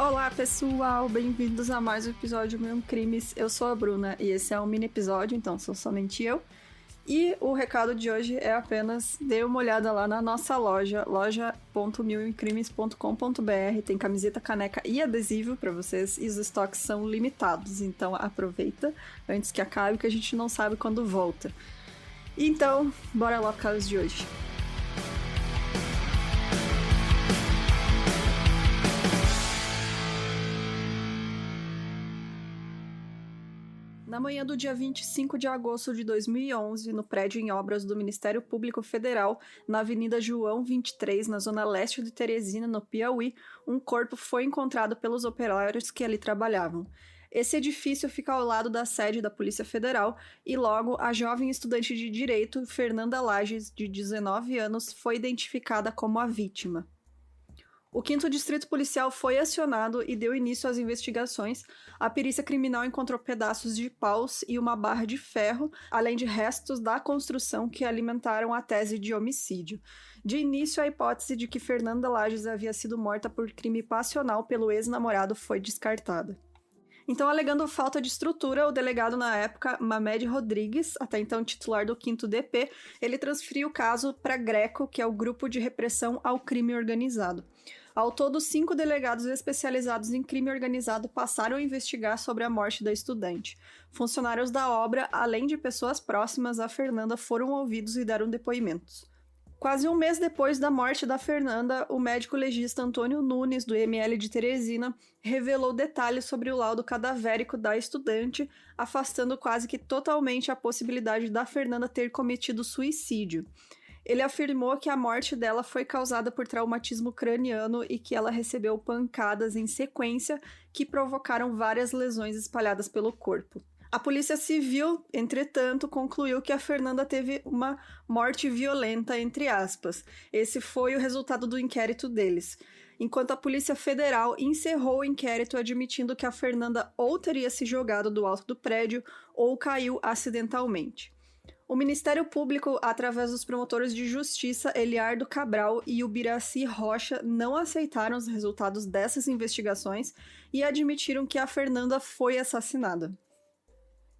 Olá pessoal, bem-vindos a mais um episódio de Mil Crimes. Eu sou a Bruna e esse é um mini episódio, então sou somente eu. E o recado de hoje é apenas dê uma olhada lá na nossa loja, loja.milemcrimes.com.br. Tem camiseta, caneca e adesivo para vocês e os estoques são limitados, então aproveita antes que acabe, que a gente não sabe quando volta. Então, bora lá pro caso de hoje. Na manhã do dia 25 de agosto de 2011, no prédio em obras do Ministério Público Federal, na Avenida João 23, na zona leste de Teresina, no Piauí, um corpo foi encontrado pelos operários que ali trabalhavam. Esse edifício fica ao lado da sede da Polícia Federal e logo a jovem estudante de Direito, Fernanda Lages, de 19 anos, foi identificada como a vítima. O 5º Distrito Policial foi acionado e deu início às investigações. A perícia criminal encontrou pedaços de paus e uma barra de ferro, além de restos da construção que alimentaram a tese de homicídio. De início, a hipótese de que Fernanda Lages havia sido morta por crime passional pelo ex-namorado foi descartada. Então, alegando falta de estrutura, o delegado na época, Mamed Rodrigues, até então titular do 5º DP, ele transferiu o caso para GRECO, que é o Grupo de Repressão ao Crime Organizado. Ao todo, 5 delegados especializados em crime organizado passaram a investigar sobre a morte da estudante. Funcionários da obra, além de pessoas próximas a Fernanda, foram ouvidos e deram depoimentos. Quase um mês depois da morte da Fernanda, o médico legista Antônio Nunes, do IML de Teresina, revelou detalhes sobre o laudo cadavérico da estudante, afastando quase que totalmente a possibilidade da Fernanda ter cometido suicídio. Ele afirmou que a morte dela foi causada por traumatismo craniano e que ela recebeu pancadas em sequência que provocaram várias lesões espalhadas pelo corpo. A Polícia Civil, entretanto, concluiu que a Fernanda teve uma morte violenta, entre aspas. Esse foi o resultado do inquérito deles. Enquanto a Polícia Federal encerrou o inquérito admitindo que a Fernanda ou teria se jogado do alto do prédio ou caiu acidentalmente. O Ministério Público, através dos promotores de justiça Eliardo Cabral e Ubiraci Rocha, não aceitaram os resultados dessas investigações e admitiram que a Fernanda foi assassinada.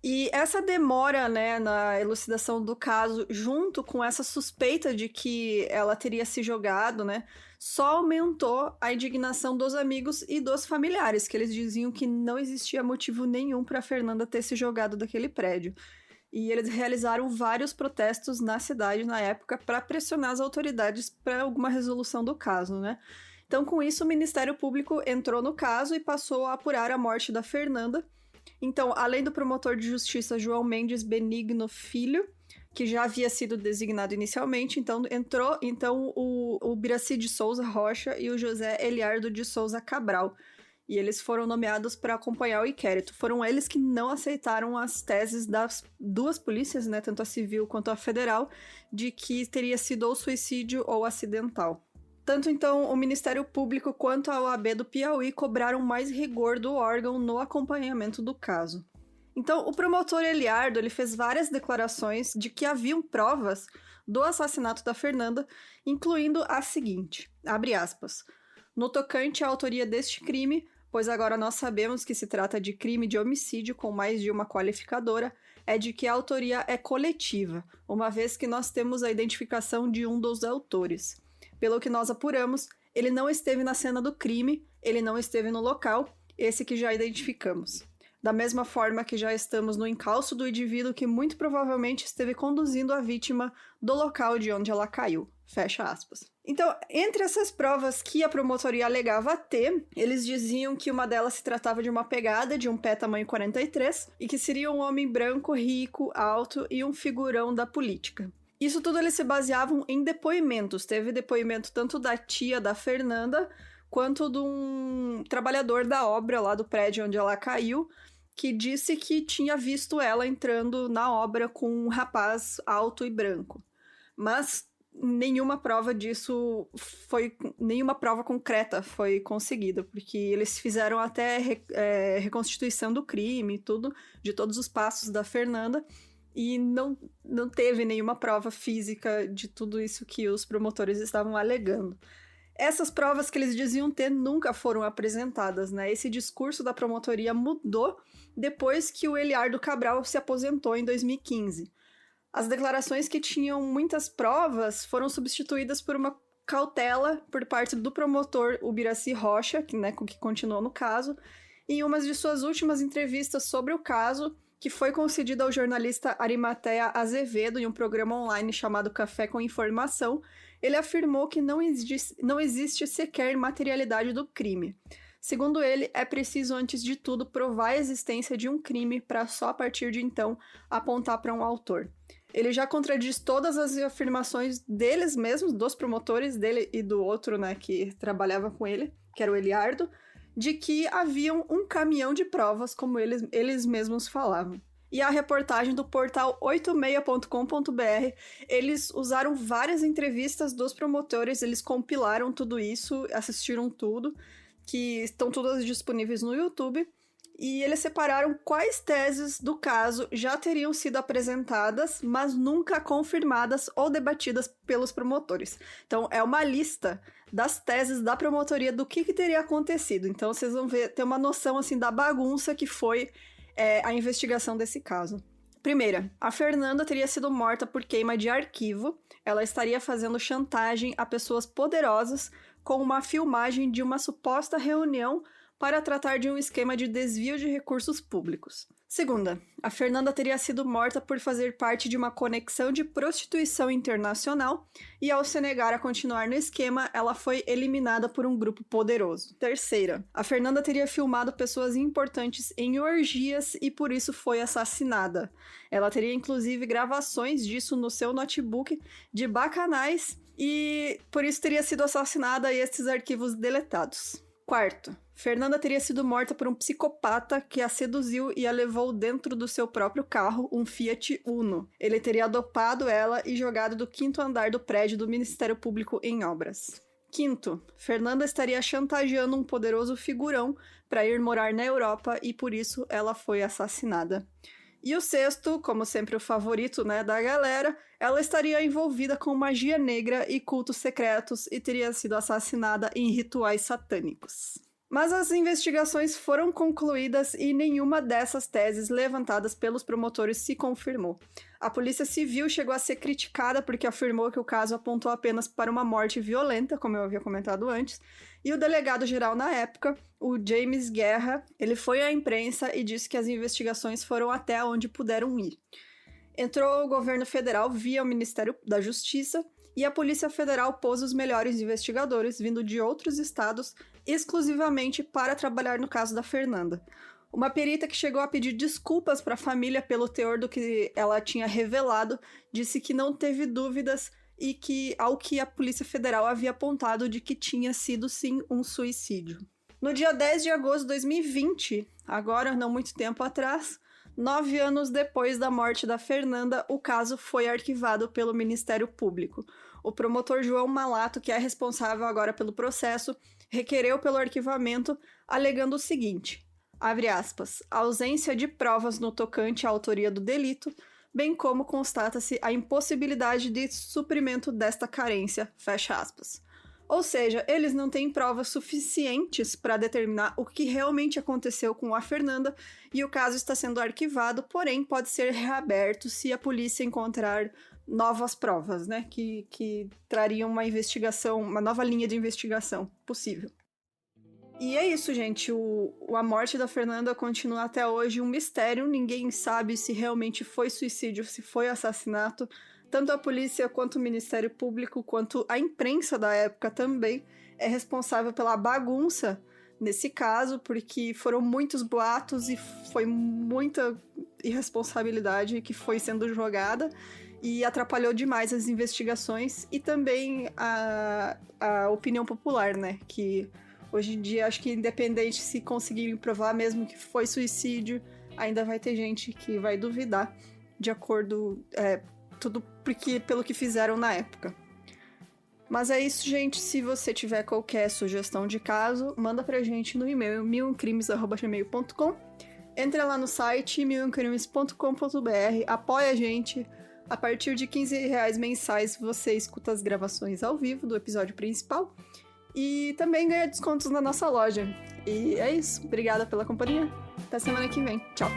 E essa demora, na elucidação do caso, junto com essa suspeita de que ela teria se jogado, só aumentou a indignação dos amigos e dos familiares, que eles diziam que não existia motivo nenhum para a Fernanda ter se jogado daquele prédio. E eles realizaram vários protestos na cidade na época para pressionar as autoridades para alguma resolução do caso, Então, com isso, o Ministério Público entrou no caso e passou a apurar a morte da Fernanda. Então, além do promotor de justiça João Mendes Benigno Filho, que já havia sido designado inicialmente, então entrou o Biraci de Souza Rocha e o José Eliardo de Souza Cabral. E eles foram nomeados para acompanhar o inquérito. Foram eles que não aceitaram as teses das duas polícias, tanto a civil quanto a federal, de que teria sido ou suicídio ou acidental. Tanto então o Ministério Público quanto a OAB do Piauí cobraram mais rigor do órgão no acompanhamento do caso. Então, o promotor Eliardo ele fez várias declarações de que haviam provas do assassinato da Fernanda, incluindo a seguinte, abre aspas, no tocante à autoria deste crime, pois agora nós sabemos que se trata de crime de homicídio com mais de uma qualificadora, é de que a autoria é coletiva, uma vez que nós temos a identificação de um dos autores. Pelo que nós apuramos, ele não esteve na cena do crime, ele não esteve no local, esse que já identificamos. Da mesma forma que já estamos no encalço do indivíduo que muito provavelmente esteve conduzindo a vítima do local de onde ela caiu. Fecha aspas. Então, entre essas provas que a promotoria alegava ter, eles diziam que uma delas se tratava de uma pegada de um pé tamanho 43 e que seria um homem branco, rico, alto e um figurão da política. Isso tudo eles se baseavam em depoimentos. Teve depoimento tanto da tia da Fernanda quanto de um trabalhador da obra lá do prédio onde ela caiu, que disse que tinha visto ela entrando na obra com um rapaz alto e branco. Mas nenhuma prova disso nenhuma prova concreta foi conseguida, porque eles fizeram até reconstituição do crime e tudo, de todos os passos da Fernanda, e não teve nenhuma prova física de tudo isso que os promotores estavam alegando. Essas provas que eles diziam ter nunca foram apresentadas, né? Esse discurso da promotoria mudou depois que o Eliardo Cabral se aposentou em 2015. As declarações que tinham muitas provas foram substituídas por uma cautela por parte do promotor Ubiraci Rocha, que continuou no caso, em uma de suas últimas entrevistas sobre o caso, que foi concedida ao jornalista Arimatea Azevedo em um programa online chamado Café com Informação. Ele afirmou que não existe sequer materialidade do crime. Segundo ele, é preciso, antes de tudo, provar a existência de um crime para só a partir de então apontar para um autor. Ele já contradiz todas as afirmações deles mesmos, dos promotores, dele e do outro, né, que trabalhava com ele, que era o Eliardo, de que haviam um caminhão de provas, como eles mesmos falavam. E a reportagem do portal 86.com.br, eles usaram várias entrevistas dos promotores, eles compilaram tudo isso, assistiram tudo, que estão todas disponíveis no YouTube, e eles separaram quais teses do caso já teriam sido apresentadas, mas nunca confirmadas ou debatidas pelos promotores. Então, é uma lista das teses da promotoria do que teria acontecido. Então, vocês vão ter uma noção, assim, da bagunça que foi a investigação desse caso. Primeira, a Fernanda teria sido morta por queima de arquivo. Ela estaria fazendo chantagem a pessoas poderosas com uma filmagem de uma suposta reunião para tratar de um esquema de desvio de recursos públicos. Segunda, a Fernanda teria sido morta por fazer parte de uma conexão de prostituição internacional e, ao se negar a continuar no esquema, ela foi eliminada por um grupo poderoso. Terceira, a Fernanda teria filmado pessoas importantes em orgias e por isso foi assassinada. Ela teria inclusive gravações disso no seu notebook de bacanais e por isso teria sido assassinada e esses arquivos deletados. Quarto, Fernanda teria sido morta por um psicopata que a seduziu e a levou dentro do seu próprio carro, um Fiat Uno. Ele teria dopado ela e jogado do 5º andar do prédio do Ministério Público em Obras. Quinto, Fernanda estaria chantageando um poderoso figurão para ir morar na Europa e por isso ela foi assassinada. E o sexto, como sempre o favorito, né, da galera, ela estaria envolvida com magia negra e cultos secretos e teria sido assassinada em rituais satânicos. Mas as investigações foram concluídas e nenhuma dessas teses levantadas pelos promotores se confirmou. A Polícia Civil chegou a ser criticada porque afirmou que o caso apontou apenas para uma morte violenta, como eu havia comentado antes, e o delegado-geral na época, o James Guerra, ele foi à imprensa e disse que as investigações foram até onde puderam ir. Entrou o governo federal via o Ministério da Justiça e a Polícia Federal pôs os melhores investigadores vindo de outros estados exclusivamente para trabalhar no caso da Fernanda. Uma perita que chegou a pedir desculpas para a família pelo teor do que ela tinha revelado, disse que não teve dúvidas e que ao que a Polícia Federal havia apontado de que tinha sido sim um suicídio. No dia 10 de agosto de 2020, agora não muito tempo atrás, 9 anos depois da morte da Fernanda, o caso foi arquivado pelo Ministério Público. O promotor João Malato, que é responsável agora pelo processo, requereu pelo arquivamento, alegando o seguinte, abre aspas, a ausência de provas no tocante à autoria do delito, bem como constata-se a impossibilidade de suprimento desta carência, fecha aspas. Ou seja, eles não têm provas suficientes para determinar o que realmente aconteceu com a Fernanda e o caso está sendo arquivado, porém pode ser reaberto se a polícia encontrar novas provas, né, que trariam uma investigação, uma nova linha de investigação possível. E é isso, gente, a morte da Fernanda continua até hoje um mistério, ninguém sabe se realmente foi suicídio, se foi assassinato. Tanto a polícia, quanto o Ministério Público, quanto a imprensa da época também é responsável pela bagunça nesse caso, porque foram muitos boatos e foi muita irresponsabilidade que foi sendo jogada e atrapalhou demais as investigações e também a opinião popular, né? Que hoje em dia, acho que independente se conseguirem provar mesmo que foi suicídio, ainda vai ter gente que vai duvidar de acordo... tudo pelo que fizeram na época. Mas é isso, gente. Se você tiver qualquer sugestão de caso, manda pra gente no e-mail miluemcrimes@gmail.com. Entra lá no site miluemcrimes.com.br, apoia a gente. A partir de R$15 mensais você escuta as gravações ao vivo do episódio principal. e também ganha descontos na nossa loja. E é isso. Obrigada pela companhia. Até semana que vem. Tchau.